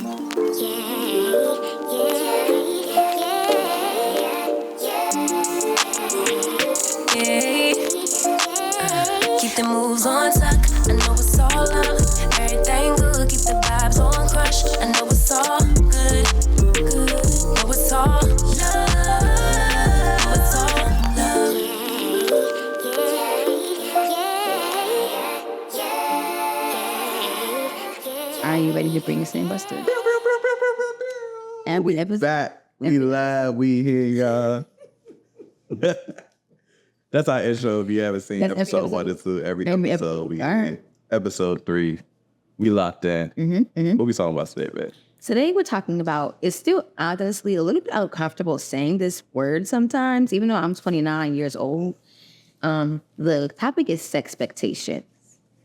Keep the moves on tuck. I know it's all love. Everything good. Keep the vibes on crush. I know it's all good. Know it's all love. Know it's all love. Are you ready to bring us in, Buster? And we back. We live. We here, y'all. That's our intro. If you haven't seen episode 1 and 2, every episode we in. Episode 3, we locked in. What we talking about today, man? Today we're talking about, it's still honestly a little bit uncomfortable saying this word sometimes, even though I'm 29 years old. The topic is sexpectations.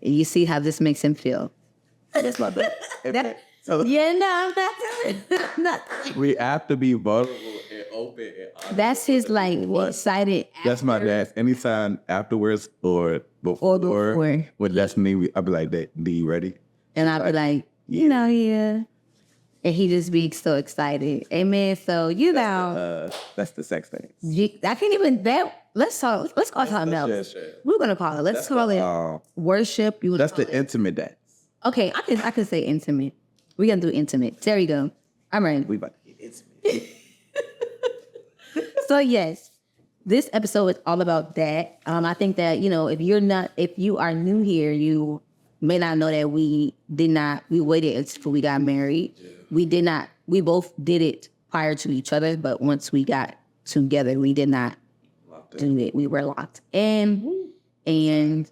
And you see how this makes him feel. That's my bad. Yeah, no, that's it. We have to be vulnerable and open and honest. That's his like excited. That's my dad. Anytime afterwards or before. Well, that's me. I'll be like, "D, you ready?" And I'll be like, yeah. And he just be so excited. Amen. So, that's the sex thing. I can't even, let's call something else. We're going to call it, let's call it worship. That's the intimate dance. Okay, I can say intimate. We're going to do intimate. There you go. I'm ready. We about to get intimate. So, yes, this episode is all about that. I think that, if you are new here, you may not know that we waited until we got married. Yeah. We both did it prior to each other, but once we got together, we did not do it. We were locked in. And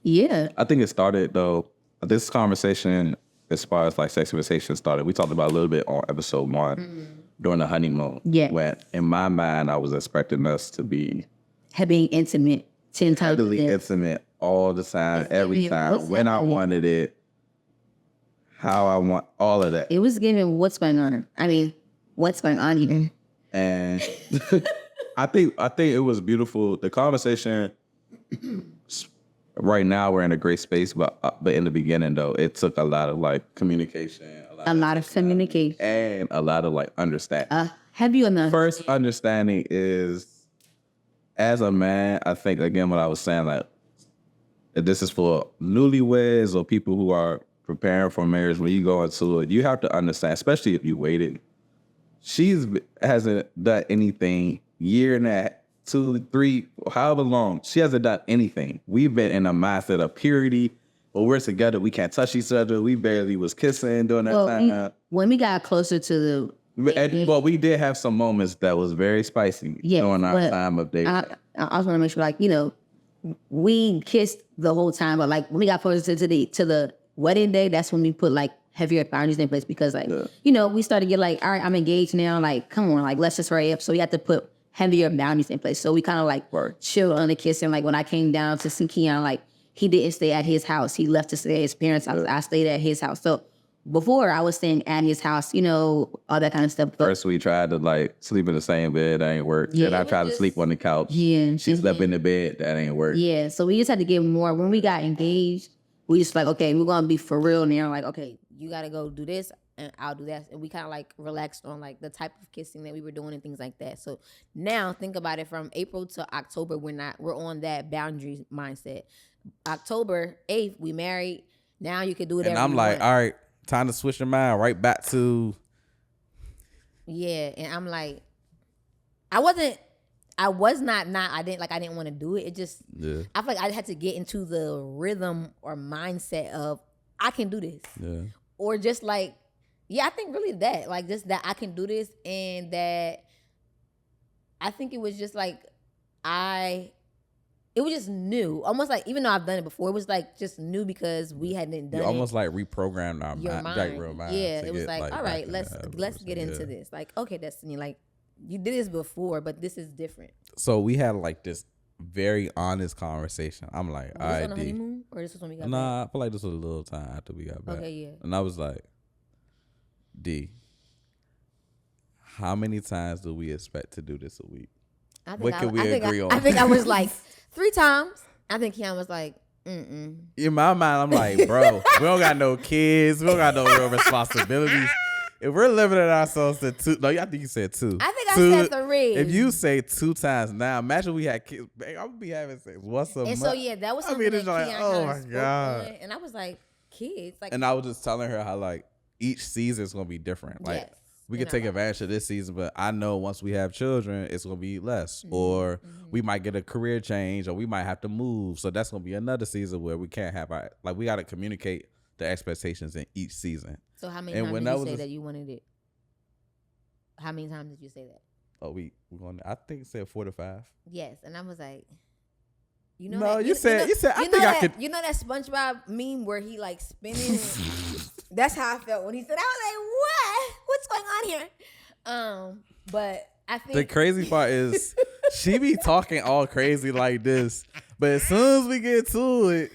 yeah. I think it started, though, this conversation, as far as like Sexpectations started, we talked about a little bit on episode 1 during the honeymoon. Yeah. When in my mind, I was expecting us to be being intimate 10 times. Heavily intimate all the time, every time, when I wanted it, how I want, all of that. It was giving what's going on. I mean, what's going on here? And I think it was beautiful. The conversation. Right now we're in a great space, but in the beginning though, it took a lot of like communication, a lot of communication, and a lot of like understanding. Have you enough? First understanding is, as a man, I think again what I was saying, like this is for newlyweds or people who are preparing for marriage. When you go into it, you have to understand, especially if you waited. She hasn't done anything year and a half. 2, 3, however long, she hasn't done anything. We've been in a mindset of purity, but we're together. We can't touch each other. We barely was kissing during that time. When we got closer to well, we did have some moments that was very spicy during our time of dating. I also want to make sure, like, we kissed the whole time, but like when we got closer to the wedding day, that's when we put like heavier boundaries in place because we started to get like, all right, I'm engaged now. Like, come on, like let's just hurry up. So we had to put heavier boundaries in place. So we kind of like chill on the kissing. Like when I came down to see Keon, like he didn't stay at his house. He left to stay at his parents' house. I stayed at his house. So before I was staying at his house, all that kind of stuff. But first we tried to like sleep in the same bed. That ain't work. Yeah, and I tried to sleep on the couch. Yeah. She slept in the bed. That ain't work. Yeah. So we just had to get more. When we got engaged, we just like, okay, we're going to be for real now. Like, okay, you got to go do this. And I'll do that. And we kind of like relaxed on like the type of kissing that we were doing and things like that. So now think about it, from April to October, we're on that boundary mindset. October 8th, we married. Now you can do whatever. And I'm like, all right, time to switch your mind right back to. Yeah. And I'm like, I didn't want to do it. It just, I feel like I had to get into the rhythm or mindset of I can do this. Yeah. Or just like, I think really that, like just that I can do this, and that I think it was just like it was just new. Almost like, even though I've done it before, it was like just new because we hadn't done it. Almost like reprogrammed our mind. Real mind. Yeah, it was like all right, let's get into this. Like, okay, Destiny, like you did this before, but this is different. So we had like this very honest conversation. I'm like, all right, on the honeymoon, or this was when we got back? I feel like this was a little time after we got back. Okay, yeah. And I was like, D, how many times do we expect to do this a week? What can we agree on? I think I was like 3 times. I think Keon was like In my mind, I'm like, bro, we don't got no kids. We don't got no real responsibilities. If we're limiting ourselves to 2, no, I think you said 2. I think I said 3. If you say 2 times now, imagine we had kids. Babe, I would be having sex once a month. And so yeah, that was something that it's like, Keon oh my spoke God. on, and I was like, kids, like, And I was just telling her how like each season is gonna be different. Like yes, we can take advantage of this season, but I know once we have children, it's gonna be less, or we might get a career change, or we might have to move. So that's gonna be another season where we can't have our like we gotta communicate the expectations in each season. So how many times did you say that you wanted it? How many times did you say that? Oh, we're going. I think it said 4 to 5. Yes, and I was like, you know, No, that, you said. I think I could. You know that SpongeBob meme where he like spinning. That's how I felt when he said. I was like, what? What's going on here? But I think The crazy part is she be talking all crazy like this, but as soon as we get to it,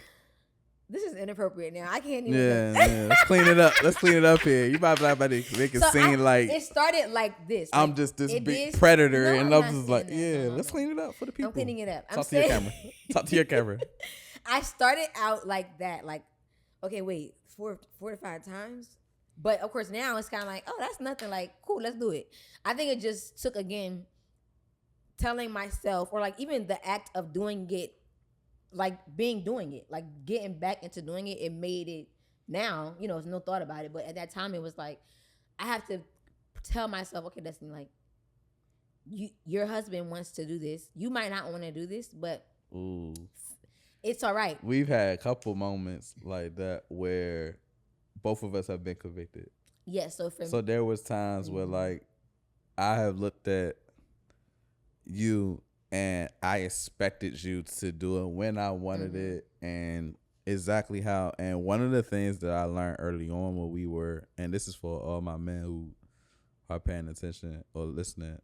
this is inappropriate now. I can't even. yeah, let's clean it up. Let's clean it up here. You might be like, make it seem like it started like this. I'm like, just this it big is- predator, No, and I'm I'm not just like, saying that. yeah, No, let's no. clean it up for the people. I'm cleaning it up. Talk to your camera. Talk to your camera. I started out like that, like, okay, wait, 4 to 5 times. But of course now it's kind of like, oh, that's nothing. Like, cool, let's do it. I think it just took again telling myself, or like even the act of doing it, like doing it, like getting back into doing it. It made it now, you know, it's no thought about it. But at that time, it was like I have to tell myself, okay, Destiny, like your husband wants to do this. You might not want to do this, but Ooh. it's all right. We've had a couple moments like that where both of us have been convicted. Yeah, so there was times where like I have looked at you and I expected you to do it when I wanted it and exactly how. And one of the things that I learned early on when we were, and this is for all my men who are paying attention or listening,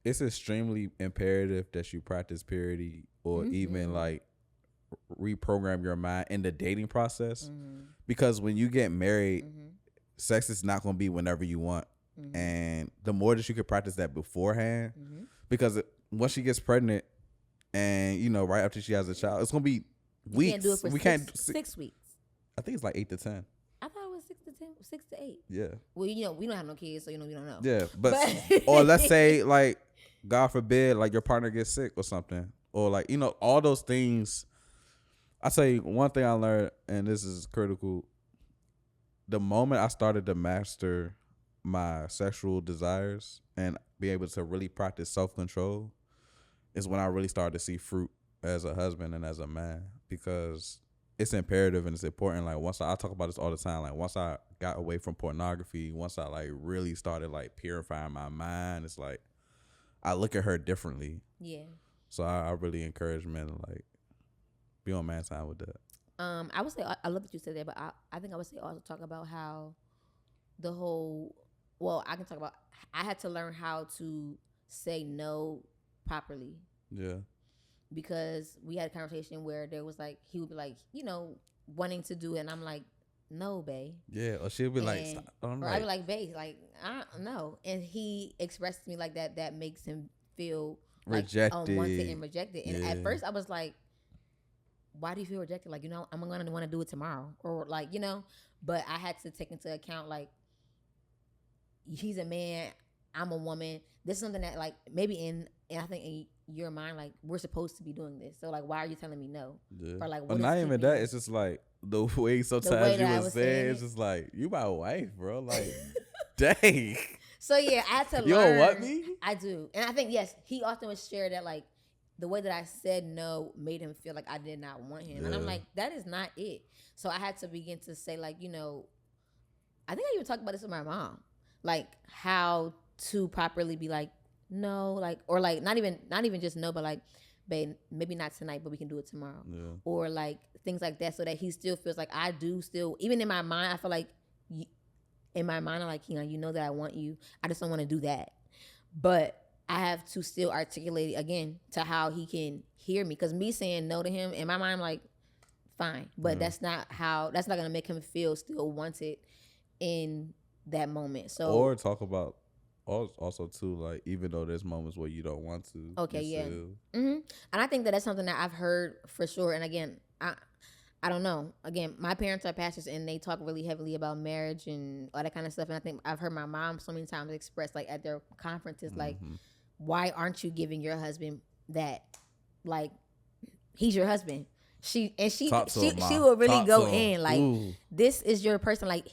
it's extremely imperative that you practice purity or even like reprogram your mind in the dating process, because when you get married, sex is not going to be whenever you want. And the more that you can practice that beforehand, because once she gets pregnant and, you know, right after she has a child, it's going to be weeks. You can't do it for we 6 weeks. I think it's like 8 to 10. I thought it was 6 to 8. Yeah. Well, you know, we don't have no kids, so, you know, we don't know. Yeah. But or let's say, like, God forbid, like your partner gets sick or something, or like, you know, all those things. I tell you one thing I learned, and this is critical. The moment I started to master my sexual desires and be able to really practice self-control is when I really started to see fruit as a husband and as a man, because it's imperative and it's important. Like once I talk about this all the time, like once I got away from pornography, once I like really started like purifying my mind, it's like I look at her differently. Yeah. So I really encourage men to like be on man time with that. I would say I love that you said that, but I think I would say also talk about how the whole. Well, I can talk about. I had to learn how to say no properly. Yeah. Because we had a conversation where there was like he would be like, you know, wanting to do it, and I'm like, no, babe. Yeah, or she'll be like, stop. Or I'd be like, babe, like I don't know, and he expressed to me like that. That makes him feel like rejected, unwanted and rejected. And at first, I was like, why do you feel rejected? Like, you know, I'm gonna want to do it tomorrow, or like, you know. But I had to take into account like he's a man, I'm a woman. This is something that like maybe and I think in your mind, like we're supposed to be doing this. So like, why are you telling me no? Yeah. Or like, but not even that. It's just like the way sometimes you would say it's just like, you my wife, bro. Like, dang. So yeah, I had to learn. You don't want me? I do, and I think yes, he often would share that like the way that I said no made him feel like I did not want him, and I'm like, that is not it. So I had to begin to say like, you know, I think I even talked about this with my mom, like how to properly be like no, like, or like not even just no, but like, babe, maybe not tonight, but we can do it tomorrow, or like things like that, so that he still feels like I do still, even in my mind, I feel like in my mind I'm like, you know that I want you, I just don't want to do that, but I have to still articulate it again to how he can hear me, because me saying no to him in my mind, I'm like, fine, but that's not gonna make him feel still wanted in that moment. So or talk about also too, like even though there's moments where you don't want to. Okay, yeah. And I think that that's something that I've heard for sure. And again, I don't know. Again, my parents are pastors and they talk really heavily about marriage and all that kind of stuff. And I think I've heard my mom so many times express like at their conferences, like, why aren't you giving your husband that? Like, he's your husband. She will really go in like, this is your person. Like,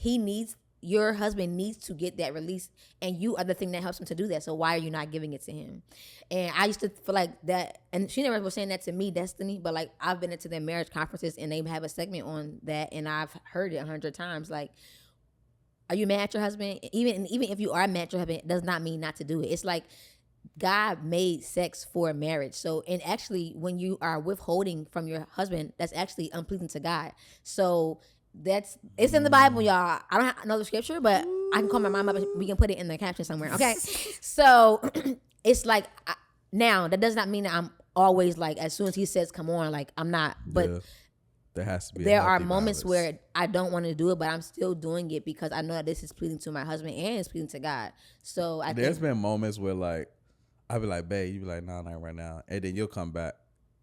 your husband needs to get that release, and you are the thing that helps him to do that. So why are you not giving it to him? And I used to feel like that, and she never was saying that to me, Destiny, but like I've been into their marriage conferences and they have a segment on that, and I've heard it 100 times. Like, are you mad at your husband? Even if you are mad at your husband, it does not mean not to do it. It's like God made sex for marriage. So, and actually when you are withholding from your husband, that's actually unpleasing to God. So it's in the Bible, y'all. I don't know the scripture, but I can call my mom up and we can put it in the caption somewhere. Okay. So it's like, now that does not mean that I'm always like, as soon as he says, come on, like I'm not, but there has to be, there are moments balance where I don't want to do it, but I'm still doing it because I know that this is pleasing to my husband and it's pleasing to God. So there's been moments where like, I'll be like, babe, you be like, no, not right now. And then you'll come back.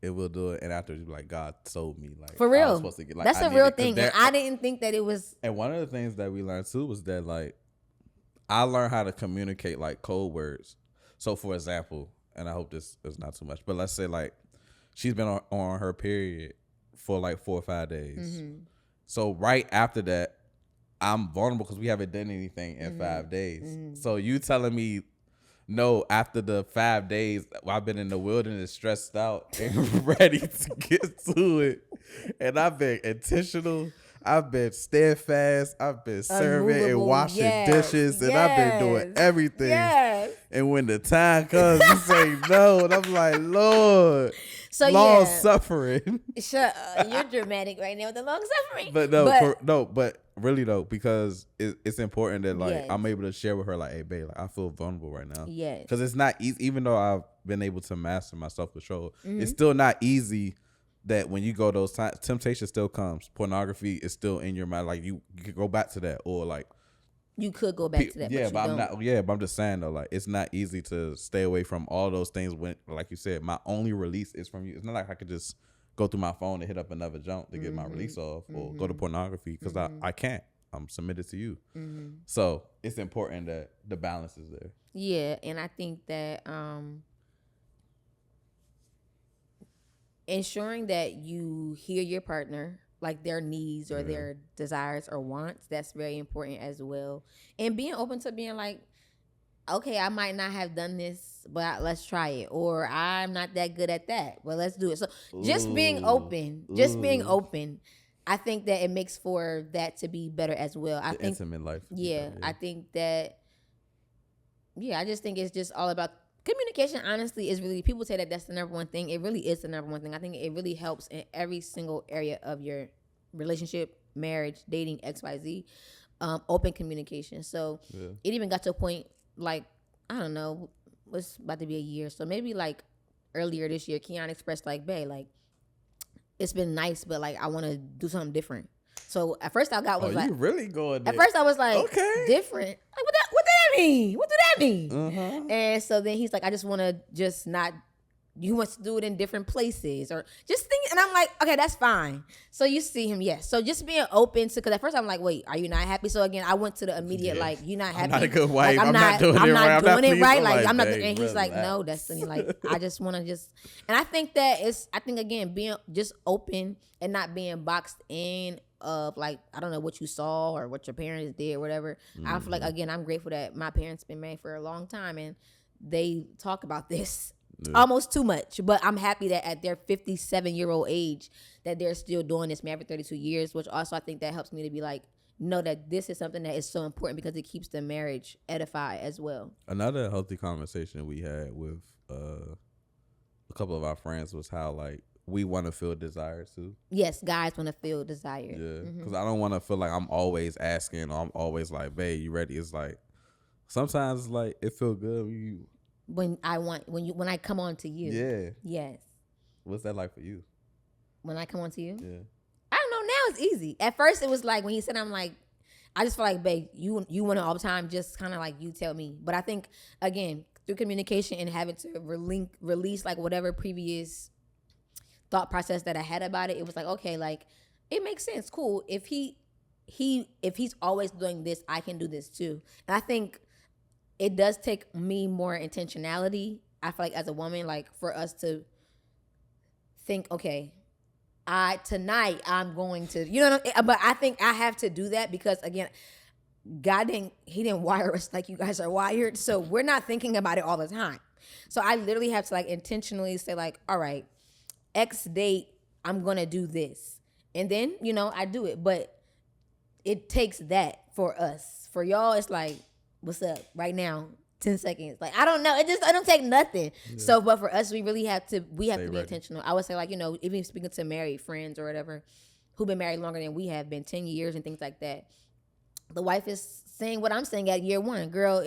It will do it, and after you be like, God told me, like, for real. I was supposed to get, like, that's a real thing, and I didn't think that it was. And one of the things that we learned too was that like, I learned how to communicate like code words. So for example, and I hope this is not too much, but let's say like, she's been on her period for like 4 or 5 days. Mm-hmm. So right after that, I'm vulnerable because we haven't done anything in 5 days. Mm-hmm. So you telling me, no, after the 5 days, I've been in the wilderness, stressed out and ready to get to it. And I've been intentional. I've been steadfast. I've been serving and washing dishes. And I've been doing everything. Yes. And when the time comes, you say no. And I'm like, Lord, so long suffering. You're dramatic right now with the long suffering. But really though, because it's important that like I'm able to share with her like, hey babe, like I feel vulnerable right now. Yes. Because it's not easy, even though I've been able to master my self-control, it's still not easy that when you go those times, temptation still comes. Pornography is still in your mind. Like you could go back to that, or like you could go back to that. Yeah, but I'm not. Yeah, but I'm just saying though, like it's not easy to stay away from all those things when, like you said, my only release is from you. It's not like I could just go through my phone and hit up another jump to get my release off, or go to pornography because I can't. I'm submitted to you. So it's important that the balance is there. Yeah, and I think that ensuring that you hear your partner, like their needs or their desires or wants, that's very important as well. And being open to being like, okay, I might not have done this, but let's try it. Or I'm not that good at that, but let's do it. So just being open, I think that it makes for that to be better as well. I think intimate life. Yeah, I think that. Yeah, I just think it's just all about communication. Honestly, is really, people say that that's the number one thing. It really is the number one thing. I think it really helps in every single area of your relationship, marriage, dating, XYZ. Open communication. So it even got to a point like, I don't know, it's about to be a year. So maybe like earlier this year, Keon expressed like, babe, like it's been nice, but like I want to do something different. So at first I got was like, you really going there. At first I was like, okay, different. Like what did that mean? What did that mean? Uh-huh. And so then he's like, I just want to just not. You want to do it in different places or just think. And I'm like, okay, that's fine. So you see him, yes. So just being open to, because at first I'm like, wait, are you not happy? So again, I went to the immediate like, you not happy. I'm not a good wife. Like, I'm not doing it right. Like I'm not. And he's like, no, Destiny. Like I just want to just. And I think that I think again, being just open and not being boxed in of like, I don't know what you saw or what your parents did or whatever. I feel like, again, I'm grateful that my parents been married for a long time and they talk about this. Almost too much, but I'm happy that at their 57-year-old age that they're still doing this, married for 32 years, which also I think that helps me to be like, know that this is something that is so important because it keeps the marriage edified as well. Another healthy conversation we had with a couple of our friends was how like we want to feel desired too. Yes, guys want to feel desired. Yeah, because I don't want to feel like I'm always asking or I'm always like, babe, you ready? It's like sometimes it's like it feel good when I come on to you. Yeah. Yes. What's that like for you? When I come on to you? Yeah. I don't know. Now it's easy. At first it was like when he said, I'm like, I just feel like, babe, you want it all the time. Just kind of like you tell me. But I think again through communication and having to release like whatever previous thought process that I had about it, it was like, okay, like it makes sense. Cool. If he's always doing this, I can do this too. And I think it does take me more intentionality. I feel like as a woman, like for us to think, okay, tonight I'm going to, you know what I mean? But I think I have to do that because again, he didn't wire us like you guys are wired. So we're not thinking about it all the time. So I literally have to like intentionally say like, all right, X date, I'm going to do this. And then, you know, I do it. But it takes that for us. For y'all, it's like, what's up right now? 10 seconds. Like, I don't know. I don't take nothing. Yeah. So, but for us, we really have to be intentional. I would say like, you know, even speaking to married friends or whatever, who've been married longer than we have been, 10 years and things like that. The wife is saying what I'm saying at year one. Girl,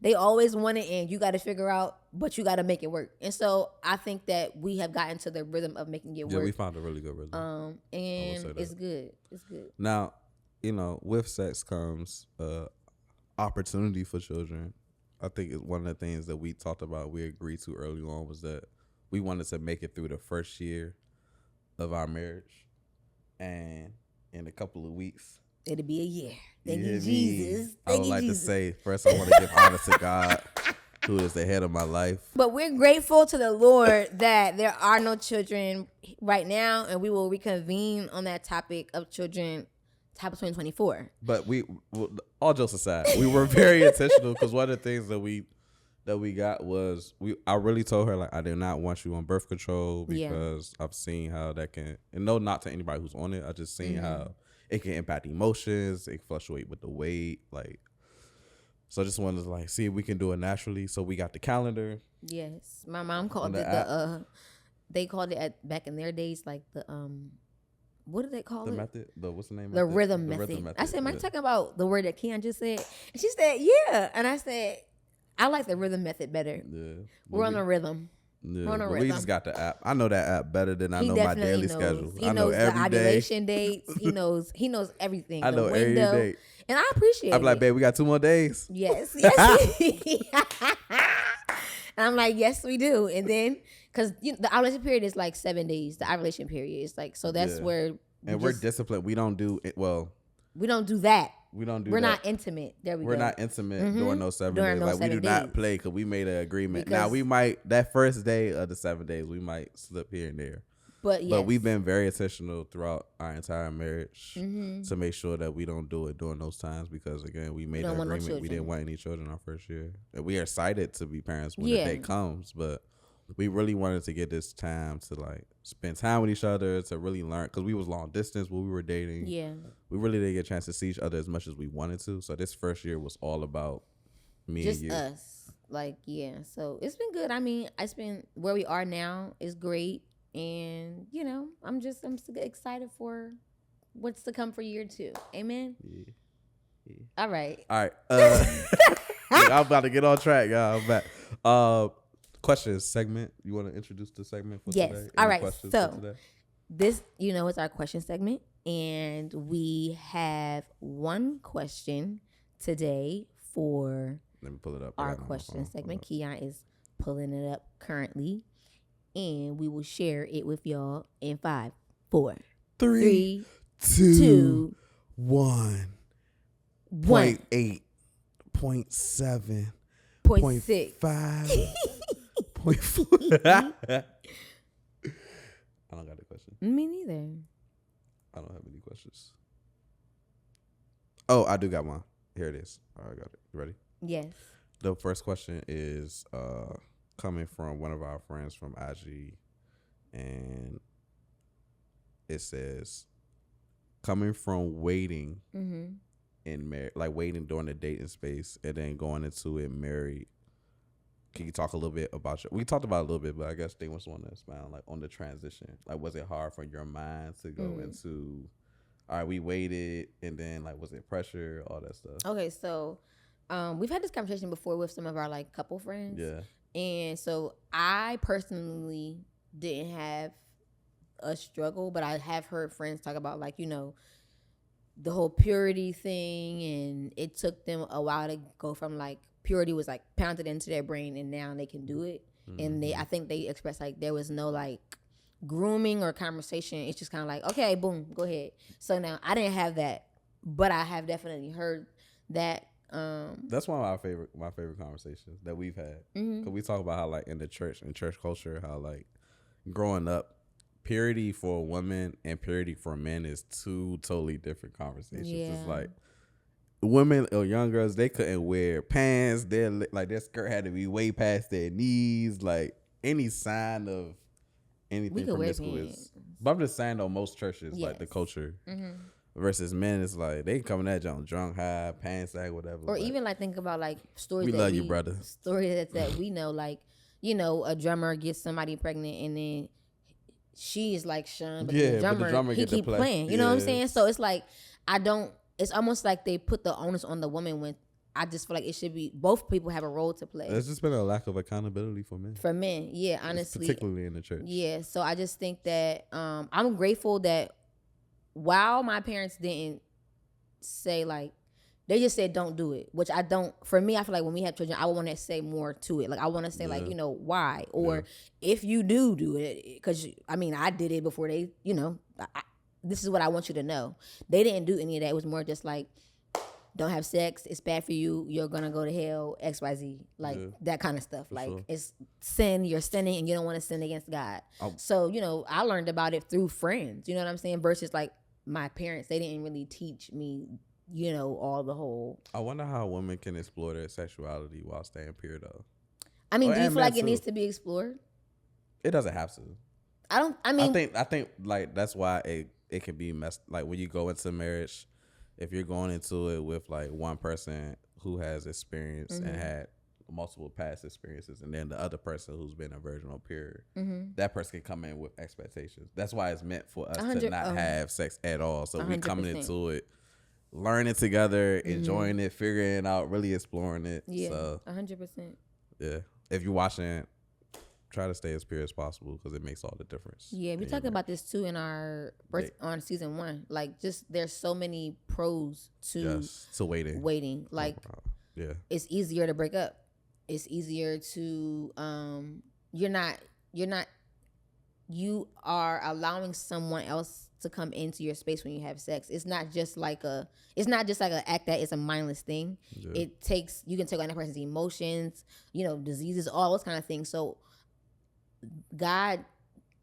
they always want it and you got to figure out, but you got to make it work. And so I think that we have gotten to the rhythm of making it work. Yeah, we found a really good rhythm. And it's good. It's good. Now, you know, with sex comes opportunity for children. I think it's one of the things that we talked about, we agreed to early on, was that we wanted to make it through the first year of our marriage. And in a couple of weeks, it'll be a year. Thank you, Jesus. I would like to say, first, I want to give honor to God, who is the head of my life. But we're grateful to the Lord that there are no children right now, and we will reconvene on that topic of children, top of 2024. But all jokes aside, we were very intentional because one of the things that we got was I really told her like I did not want you on birth control because I've seen how that can, and no, not to anybody who's on it. I just seen how it can impact emotions. It fluctuate with the weight, like. So I just wanted to like see if we can do it naturally. So we got the calendar. Yes, my mom called it they called it back in their days like the what do they call it? The method. What's the name? The rhythm method. I said, am I talking about the word that Keon just said? And she said, yeah. And I said, I like the rhythm method better. Yeah. We're on a rhythm. Yeah. We're on a rhythm. We just got the app. I know that app better than I know my daily schedule. He knows the ovulation dates. He knows everything. I know every day. And I appreciate it. I'm like, babe, we got 2 more days. Yes. Yes. And I'm like, yes, we do. And then, because the ovulation period is like 7 days. The ovulation period is like, so that's where. And we're disciplined. We don't do it. Well, we don't do that. We're that. Not intimate. There we go. We're not intimate during those 7 days. Like we do not play because we made an agreement. Now we might, that first day of the 7 days, we might slip here and there. But we've been very intentional throughout our entire marriage to make sure that we don't do it during those times because again, we made an agreement. We didn't want any children our first year. And we are excited to be parents when the day comes, but we really wanted to get this time to like spend time with each other, to really learn, because we was long distance when we were dating. Yeah. We really didn't get a chance to see each other as much as we wanted to. So this first year was all about me and you. Just us. Like, yeah. So it's been good. I mean, where we are now is great. And, you know, I'm so excited for what's to come for year 2. Amen? Yeah. All right. I'm about to get on track, y'all. I'm back. Questions segment. You want to introduce the segment for today? Yes. All right. So this, is our question segment. And we have one question today for Let me pull it up. Our question segment. Keon is pulling it up currently. And we will share it with y'all in 5, 4, 3, 2, 1. 0.8, 0.7, 0.6, 0.5, 0.4. I don't got a question. Me neither. I don't have any questions. Oh, I do got one. Here it is. All right, I got it. You ready? Yes. The first question is coming from one of our friends from IG, and it says, coming from waiting in marriage, like waiting during the dating space and then going into it married, can you talk a little bit about we talked about it a little bit, but I guess they just want to expound like on the transition. Like, was it hard for your mind to go into, all right, we waited, and then like, was it pressure, all that stuff? Okay, so we've had this conversation before with some of our like couple friends. Yeah. And so I personally didn't have a struggle, but I have heard friends talk about like, the whole purity thing, and it took them a while to go from like purity was like pounded into their brain and now they can do it. And I think they expressed like there was no like grooming or conversation. It's just kind of like, okay, boom, go ahead. So now I didn't have that, but I have definitely heard that. That's one of my favorite conversations that we've had. Because we talk about how like in the church and church culture, how like growing up, purity for women and purity for men is two totally different conversations. Yeah. It's like women or young girls, they couldn't wear pants. Their skirt had to be way past their knees. Like any sign of anything promiscuous. But I'm just saying though, most churches like the culture versus men, it's like they coming at you on drunk, high, pants sag, whatever. Or like, even like think about like stories. We that love you, brother. Stories that we know, like a drummer gets somebody pregnant and then she is like shunned, but the drummer he keep playing. You know what I'm saying? So it's like it's almost like they put the onus on the woman when I just feel like it should be both people have a role to play. There's just been a lack of accountability for men. For men, yeah, honestly. Particularly in the church. Yeah, so I just think that I'm grateful that while my parents didn't say like, they just said don't do it, which I don't. For me, I feel like when we have children, I want to say more to it. Like I want to say like, why, or if you do it, because I mean I did it before they, this is what I want you to know. They didn't do any of that. It was more just like, don't have sex, it's bad for you, you're gonna go to hell, XYZ, like that kind of stuff. Like it's sin, you're sinning and you don't want to sin against God. So, I learned about it through friends, you know what I'm saying? Versus like my parents, they didn't really teach me, all the whole. I wonder how women can explore their sexuality while staying pure though. I mean, do you feel like it needs to be explored? It doesn't have to. I think like that's why it can be messed, like when you go into marriage, if you're going into it with like one person who has experience and had multiple past experiences, and then the other person who's been a virgin or pure, that person can come in with expectations. That's why it's meant for us to not have sex at all. So we coming into it, learning together, enjoying it, figuring it out, really exploring it. Yeah, so 100%. Yeah, if you're watching, try to stay as pure as possible because it makes all the difference. Yeah, we talked about this too in our on season 1. Like, just there's so many pros to waiting. Like, it's easier to break up. It's easier to you are allowing someone else to come into your space when you have sex. It's not just like an act that is a mindless thing. Yeah. You can take on that person's emotions, diseases, all those kind of things. So God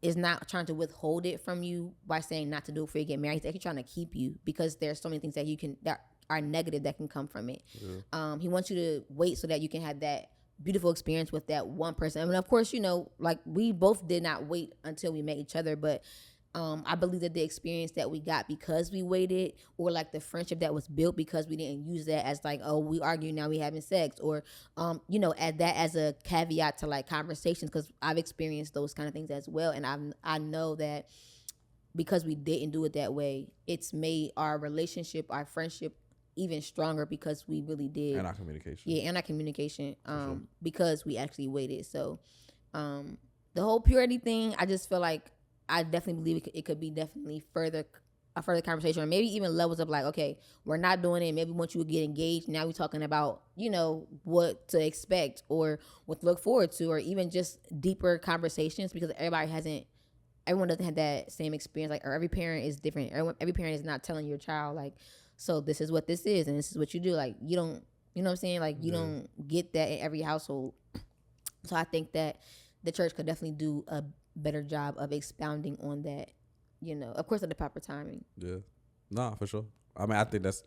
is not trying to withhold it from you by saying not to do it before you get married. He's actually trying to keep you because there's so many things that are negative that can come from it. Yeah. He wants you to wait so that you can have that beautiful experience with that one person. I mean, of course, like we both did not wait until we met each other, but I believe that the experience that we got because we waited, or like the friendship that was built because we didn't use that as like, oh, we argue now we having sex, or add that as a caveat to like conversations, because I've experienced those kind of things as well, and I know that because we didn't do it that way, it's made our relationship, our friendship even stronger because we really did. And our communication. Yeah, and our communication. Because we actually waited. So the whole purity thing, I just feel like I definitely believe it could be definitely a further conversation, or maybe even levels of like, okay, we're not doing it. Maybe once you get engaged, now we're talking about, what to expect or what to look forward to, or even just deeper conversations, because everyone doesn't have that same experience. Like, or every parent is different. Every parent is not telling your child like, so this is what this is and this is what you do. Like, you don't, you know what I'm saying? Like, you don't get that in every household. So I think that the church could definitely do a better job of expounding on that, of course at the proper timing. Yeah. No, for sure. I mean, I think that's,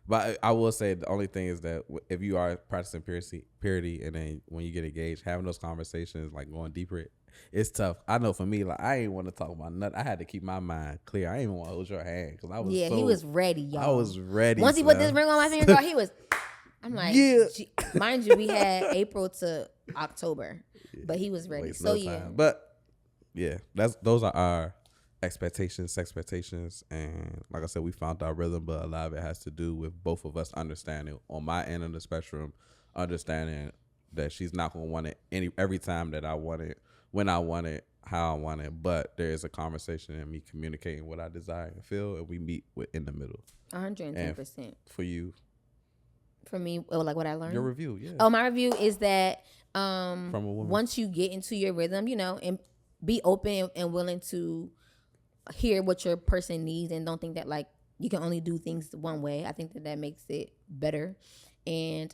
but I will say the only thing is that if you are practicing purity and then when you get engaged, having those conversations, like going deeper, it's tough. I know for me, like I ain't want to talk about nothing. I had to keep my mind clear. I didn't even want to hold your hand because I was he was ready, y'all. I was ready. Once he put this ring on my finger, girl, he was. I'm like, mind you, we had April to October, but he was ready. So time. But yeah, those are our expectations, and like I said, we found our rhythm, but a lot of it has to do with both of us understanding on my end of the spectrum, understanding that she's not gonna want it every time that I want it, when I want it, how I want it, but there is a conversation and me communicating what I desire and feel, and we meet in the middle. 110%. For you. For me, like what I learned. Your review, yeah. Oh, my review is that from a woman. Once you get into your rhythm, and be open and willing to hear what your person needs, and don't think that like you can only do things one way. I think that makes it better. And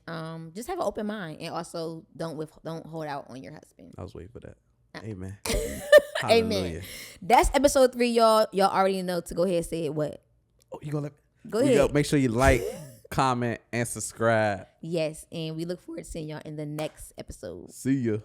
just have an open mind, and also don't hold out on your husband. I was waiting for that. Amen. Amen. That's episode 3, y'all. Y'all already know to go ahead and say it. What? Oh, you gonna let me? Go ahead. Make sure you like, comment, and subscribe. Yes, and we look forward to seeing y'all in the next episode. See ya.